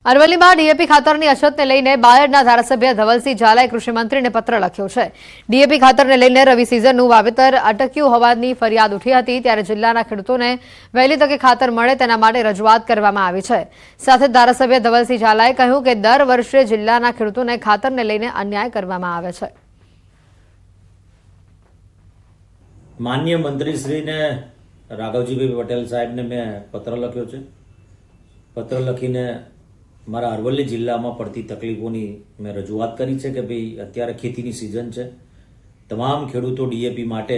અરવલ્લીમાં DAP ખાતરની અછતને લઈને બાયડના ધારાસભ્ય ધવલસિંહ ઝાલાએ કૃષિમંત્રીને પત્ર લખ્યો છે। ડીએપી ખાતરને લઈને રવિ સિઝનનું વાવેતર અટક્યું હોવાની ફરિયાદ ઉઠી હતી, ત્યારે જિલ્લાના ખેડૂતોને વહેલી તકે ખાતર મળે તેના માટે રજૂઆત કરવામાં આવી છે। સાથે ધારાસભ્ય ધવલસિંહ ઝાલાએ કહ્યું કે દર વર્ષે જિલ્લાના ખેડૂતોને ખાતરને લઈને અન્યાય કરવામાં આવે છે। માનનીય મંત્રીશ્રીને રાઘવજીભાઈ પટેલ સાહેબને મેં પત્ર લખ્યો છે। પત્ર લખીને મારા અરવલ્લી જિલ્લામાં પડતી તકલીફોની મેં રજૂઆત કરી છે કે ભાઈ અત્યારે ખેતીની સિઝન છે, તમામ ખેડૂતો ડીએપી માટે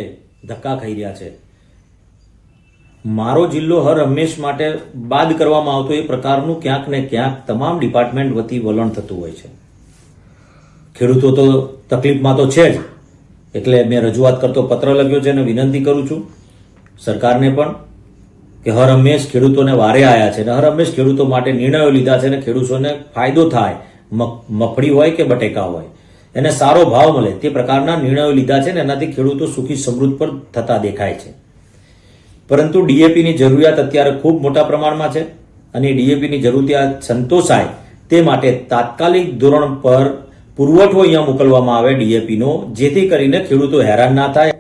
ધક્કા ખાઈ રહ્યા છે। મારો જિલ્લો હર હંમેશ માટે બાદ કરવામાં આવતો એ પ્રકારનું ક્યાંક ને ક્યાંક તમામ ડિપાર્ટમેન્ટ વતી વલણ થતું હોય છે। ખેડૂતો તો તકલીફમાં તો છે જ, એટલે મેં રજૂઆત કરતો પત્ર લખ્યો છે અને વિનંતી કરું છું સરકારને પણ કે હર હંમેશ ખેડૂતોને વારે આવ્યા છે અને હર હંમેશ ખેડૂતો માટે નિર્ણયો લીધા છે અને ખેડૂતોને ફાયદો થાય, મગફળી હોય કે બટેકા હોય એને સારો ભાવ મળે તે પ્રકારના નિર્ણયો લીધા છે ને એનાથી ખેડૂતો સુખી સમૃદ્ધ પણ થતા દેખાય છે। પરંતુ ડીએપીની જરૂરિયાત અત્યારે ખૂબ મોટા પ્રમાણમાં છે અને ડીએપીની જરૂરિયાત સંતોષાય તે માટે તાત્કાલિક ધોરણ પર પુરવઠો અહીંયા મોકલવામાં આવે ડીએપીનો, જેથી કરીને ખેડૂતો હેરાન ના થાય।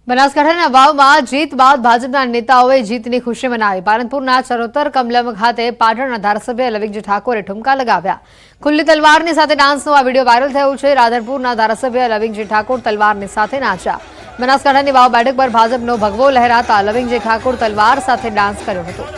બનાસકાંઠાના વાવમાં જીત બાદ ભાજપના નેતાઓએ જીતની ખુશી મનાવી। પાલનપુરના ચરોતર કમલમ ખાતે પાટણના ધારાસભ્ય લવિંગજી ઠાકોરે ઠુમકા લગાવ્યા। ખુલ્લી તલવારની સાથે ડાન્સનો આ વિડીયો વાયરલ થયો છે। રાધનપુરના ધારાસભ્ય લવિંગજી ઠાકોર તલવારની સાથે નાચ્યા। બનાસકાંઠાની વાવ બેઠક પર ભાજપનો ભગવો લહેરાતા લવિંગજી ઠાકોર તલવાર સાથે ડાન્સ કર્યો હતો।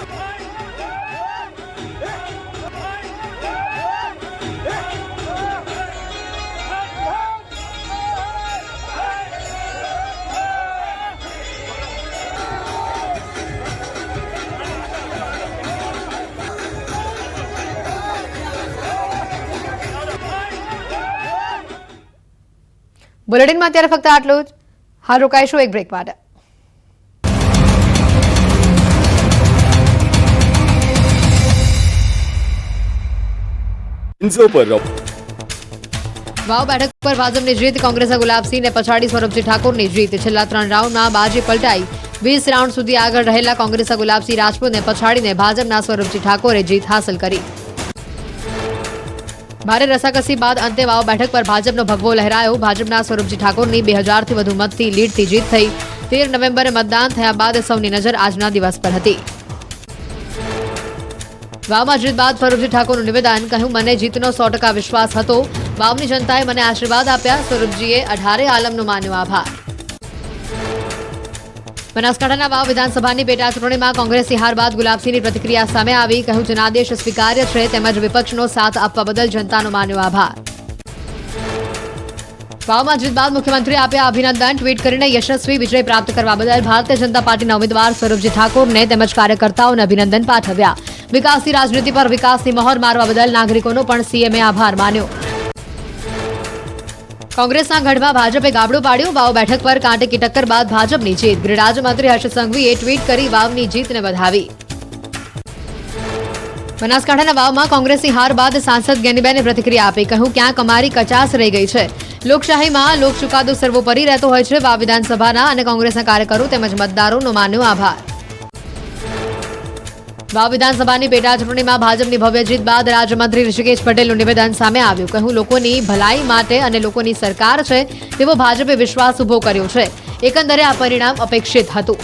બુલેટિનમાં અત્યારે ફક્ત આટલું જ। હાલ રોકાઈશું એક બ્રેક માટે। વાવ બેઠક પર ભાજપની જીત, કોંગ્રેસે ગુલાબસિંહને પછાડી સ્વરૂપજી ઠાકોરની જીત। છેલ્લા 3 રાઉન્ડમાં બાજી પલટાઈ। 20 રાઉન્ડ સુધી આગળ રહેલા કોંગ્રેસે ગુલાબસિંહ રાજપૂતને પછાડીને ભાજપના સ્વરૂપજી ઠાકોરે જીત હાંસલ કરી। ભારે રસાકસી બાદ અંતે વાવ બેઠક પર ભાજપનો ભગવો લહેરાયો। ભાજપના સ્વરૂપજી ઠાકોરની 2000થી વધુ મતથી લીડથી જીત થઈ। 13 નવેમ્બરે મતદાન થયા બાદ સૌની નજર આજના દિવસ પર હતી। વાવમાં જીત બાદ સ્વરૂપજી ઠાકોરનું નિવેદન, કહ્યું મને જીતનો 100% વિશ્વાસ હતો। વાવની જનતાએ મને આશીર્વાદ આપ્યા। સ્વરૂપજીએ 18 આલમનો માન્યો આભાર। બનાસકાંઠાના વાવ વિધાનસભાની પેટા ચૂંટણીમાં કોંગ્રેસની હાર બાદ ગુલાબસિંહની પ્રતિક્રિયા સામે આવી। કહ્યું જનાદેશ સ્વીકાર્ય છે, તેમજ વિપક્ષનો સાથ આપવા બદલ જનતાનો માન્યો આભાર। વાવમાં જીત બાદ મુખ્યમંત્રીએ આપ્યા અભિનંદન। ટ્વીટ કરીને યશસ્વી વિજય પ્રાપ્ત કરવા બદલ ભારતીય જનતા પાર્ટીના ઉમેદવાર સ્વરૂપજી ઠાકોરને તેમજ કાર્યકર્તાઓને અભિનંદન પાઠવ્યા। વિકાસની રાજનીતિ પર વિકાસની મહોર મારવા બદલ નાગરિકોનો પણ સીએમએ આભાર માન્યો। કોંગ્રેસના ગઢમાં ભાજપે ગાબડું પાડ્યું। વાવ બેઠક પર કાંટે કી ટક્કર બાદ ભાજપની જીત। ગૃહ રાજ્યમંત્રી હર્ષ સંઘવીએ ટ્વીટ કરી વાવની જીતને વધાવી। બનાસકાંઠાના વાવમાં કોંગ્રેસની હાર બાદ સાંસદ જ્ઞાનીબેને પ્રતિક્રિયા આપી। કહ્યું ક્યાંક અમારી કચાસ રહી ગઈ છે। લોકશાહીમાં લોક ચુકાદો સર્વોપરી રહેતો હોય છે। વાવ વિધાનસભાના અને કોંગ્રેસના કાર્યકરો તેમજ મતદારોનો માન્યો આભાર। વાવ વિધાનસભાની પેટા ચૂંટણીમાં ભાજપની ભવ્ય જીત બાદ રાજ્યમંત્રી ઋષિકેશ પટેલનું નિવેદન સામે આવ્યું। કહ્યું લોકોની ભલાઈ માટે અને લોકોની સરકાર છે તેવો ભાજપે વિશ્વાસ ઉભો કર્યો છે। એકંદરે આ પરિણામ અપેક્ષિત હતું।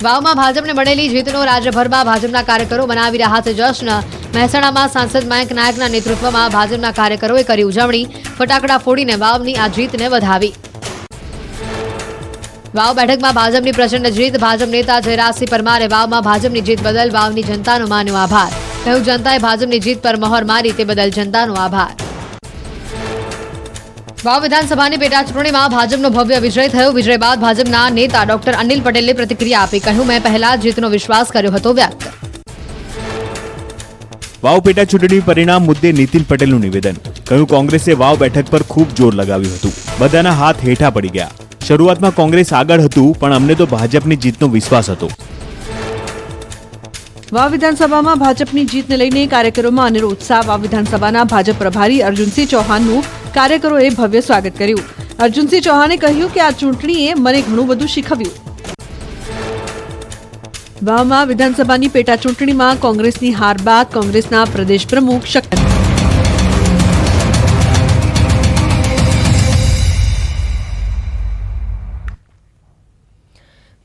વાવમાં ભાજપને મળેલી જીતનો રાજ્યભરમાં ભાજપના કાર્યકરો મનાવી રહ્યા છે જશ્ન। મહેસાણામાં સાંસદ મયંક નાયકના નેતૃત્વમાં ભાજપના કાર્યકરોએ કરી ઉજવણી। ફટાકડા ફોડીને વાવની આ જીતને વધાવી। વાવ બેઠકમાં ભાજપની પ્રચંડ જીત। ભાજપ નેતા જયરાજસિંહ પરમારે વાવમાં ભાજપની જીત બદલ વાવની જનતાનો માન્યો આભાર। કહ્યું જનતાએ ભાજપની જીત પર મહોર મારી તે બદલ જનતાનો આભાર। વાવ વિધાનસભાની પેટા ચૂંટણીમાં ભાજપનો ભવ્ય વિજય થયો। વિજય બાદ ભાજપના નેતા ડોક્ટર અનિલ પટેલે પ્રતિક્રિયા આપી। કહ્યું મેં પહેલા જીતનો વિશ્વાસ કર્યો હતો વ્યક્ત। વાવ પેટા ચૂંટણી પરિણામ મુદ્દે નીતિન પટેલનું નિવેદન। કહ્યું કોંગ્રેસે વાવ બેઠક પર ખૂબ જોર લગાવ્યું હતું। બધાના હાથ હેઠા પડી ગયા। શરૂઆતમાં કોંગ્રેસ આગળ હતું, પણ અમને તો ભાજપની જીતનો વિશ્વાસ હતો। વાવ વિધાનસભામાં ભાજપની જીતને લઈને કાર્યકરોમાં અનેરો ઉત્સાહ। વાવ વિધાનસભાના ભાજપ પ્રભારી અર્જુનસિંહ ચૌહાણનું કાર્યકરોએ ભવ્ય સ્વાગત કર્યું। અર્જુનસિંહ ચૌહાણે કહ્યું કે આ ચૂંટણીએ મને ઘણું બધું શીખવ્યું। વાવમાં વિધાનસભાની પેટા ચૂંટણીમાં કોંગ્રેસની હાર બાદ કોંગ્રેસના પ્રદેશ પ્રમુખ શક્તિ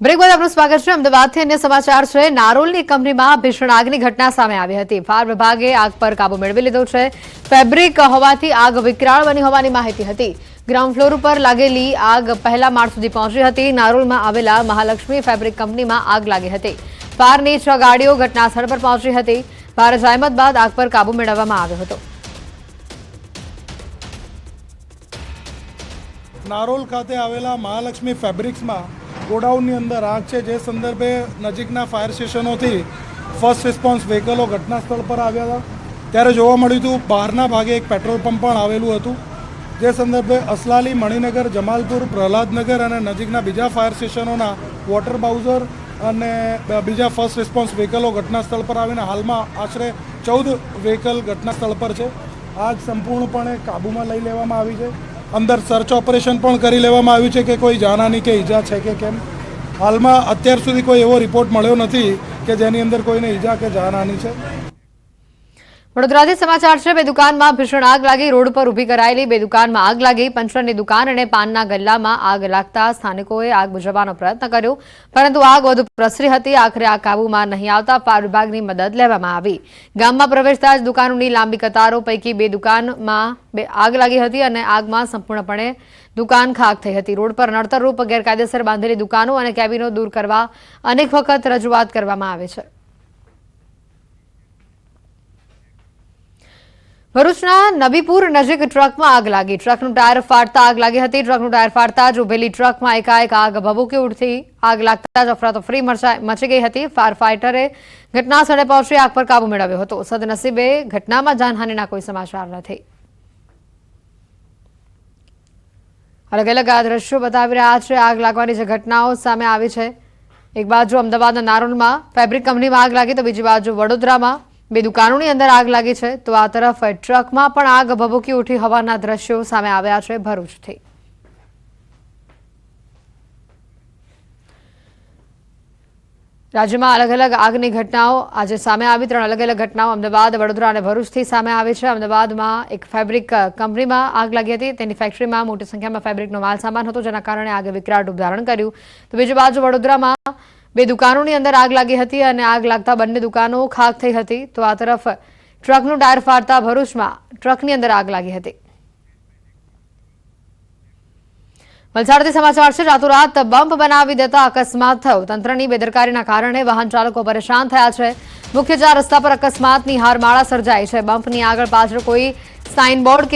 બ્રેક બાદ આપનું સ્વાગત છે. અમદાવાદથી અન્ય સમાચાર છે. નારોલની એક કંપનીમાં ભીષણ આગની ઘટના સામે આવી હતી. ફાયર વિભાગે આગ પર કાબુ મેળવી લીધો છે. ફેબ્રિક હોવાથી આગ વિકરાળ બની હોવાની માહિતી હતી. ગ્રાઉન્ડ ફ્લોર ઉપર લાગેલી આગ પહેલા માળ સુધી પહોંચી હતી. નારોલમાં આવેલા મહાલક્ષ્મી ફેબ્રિક કંપનીમાં આગ લાગી હતી. ફાયરની 6 ગાડીઓ ઘટના સ્થળ પર પહોંચી હતી. ભારે જહેમત બાદ આગ પર કાબુ મેળવવામાં આવ્યો હતો. નારોલ ખાતે આવેલા મહાલક્ષ્મી ફેબ્રિક્સમાં ગોડાઉનની અંદર આગ છે, જે સંદર્ભે નજીકના ફાયર સ્ટેશનોથી ફર્સ્ટ રિસ્પોન્સ વ્હીકલો ઘટના સ્થળ પર આવ્યા હતા. ત્યારે જોવા મળ્યું હતું બહારના ભાગે એક પેટ્રોલ પંપ પણ આવેલું હતું, જે સંદર્ભે અસલાલી, મણિનગર, જમાલપુર, પ્રહલાદનગર અને નજીકના બીજા ફાયર સ્ટેશનોના વોટર બાઉઝર અને બીજા ફર્સ્ટ રિસ્પોન્સ વ્હીકલો ઘટના સ્થળ પર આવીને હાલમાં આશરે 14 વ્હીકલ ઘટના સ્થળ પર છે. આગ સંપૂર્ણપણે કાબૂમાં લઈ લેવામાં આવી છે. અંદર સર્ચ ઓપરેશન પણ કરી લેવામાં આવ્યું છે કે કોઈ જાનહાની કે ઈજા છે કે કેમ. હાલમાં અત્યાર સુધી કોઈ એવો રિપોર્ટ મળ્યો નથી કે જેની અંદર કોઈને ઈજા કે જાનહાની છે. વડોદરાથી સમાચાર છે. 2 દુકાનમાં ભીષણ આગ લાગી. રોડ પર ઊભી કરાયેલી 2 દુકાનમાં આગ લાગી. પંચરની દુકાન અને પાનના ગલ્લામાં આગ લાગતા સ્થાનિકોએ આગ બુઝાવવાનો પ્રયત્ન કર્યો, પરંતુ આગ વધુ પ્રસરી હતી. આખરે આગ કાબૂમાં નહીં આવતા ફાયર વિભાગની મદદ લેવામાં આવી. ગામમાં પ્રવેશતા જ દુકાનોની લાંબી કતારો પૈકી 2 દુકાનમાં આગ લાગી હતી અને આગમાં સંપૂર્ણપણે દુકાન ખાક થઈ હતી. રોડ પર નડતરરૂપ ગેરકાયદેસર બાંધેલી દુકાનો અને કેબિનો દૂર કરવા અનેક વખત રજૂઆત કરવામાં આવે છે. ભરૂચના નબીપુર નજીક ટ્રકમાં આગ લાગી. ટ્રકનું ટાયર ફાટતા આગ લાગી હતી. ટ્રકનું ટાયર ફાટતા જ ઉભેલી ટ્રકમાં એકાએક આગ ભભૂકી ઉઠી. આગ લાગતા જ અફરાતફરી મચી ગઈ હતી. ફાયર ફાઇટરે ઘટના સ્થળે પહોંચી આગ પર કાબુ મેળવ્યો હતો. સદનસીબે ઘટનામાં જાનહાનિના કોઈ સમાચાર નથી. અલગ અલગ આ દ્રશ્યો બતાવી રહ્યા છે આગ લાગવાની જે ઘટનાઓ સામે આવી છે. એક બાજુ અમદાવાદના નારોલમાં ફેબ્રિક કંપનીમાં આગ લાગી, તો બીજી બાજુ વડોદરામાં 2 દુકાનોની અંદર આગ લાગી છે. તો આ તરફ ટ્રકમાં પણ આગ ભભૂકી ઉઠી હોવાના દ્રશ્યો સામે આવ્યા છે ભરૂચથી. રાજ્યમાં અલગ અલગ આગની ઘટનાઓ આજે સામે આવી. 3 અલગ અલગ ઘટનાઓ અમદાવાદ, વડોદરા અને ભરૂચથી સામે આવી છે. અમદાવાદમાં એક ફેબ્રિક કંપનીમાં આગ લાગી હતી. તેની ફેક્ટરીમાં મોટી સંખ્યામાં ફેબ્રિકનો માલ સામાન હતો, જેના કારણે આગે વિકરાળ રૂપ ધારણ કર્યું. તો બીજી બાજુ વડોદરામાં 2 દુકાનોની અંદર આગ લાગી હતી અને આગ લાગતા બંને દુકાનો ખાક થઈ હતી. તો આ તરફ ટ્રકનું ટાયર ફાટતા ભરૂચમાં ટ્રકની અંદર આગ લાગી હતી. વલસાડથી સમાચાર છે. રાતોરાત બમ્પ બનાવી દેતા અકસ્માત થયો. તંત્રની બેદરકારીના કારણે વાહન ચાલકો પરેશાન થયા છે. મુખ્ય 4 રસ્તા પર અકસ્માતની હારમાળા સર્જાઈ છે. બમ્પની આગળ પાછળ કોઈ સાઇનબોર્ડ કે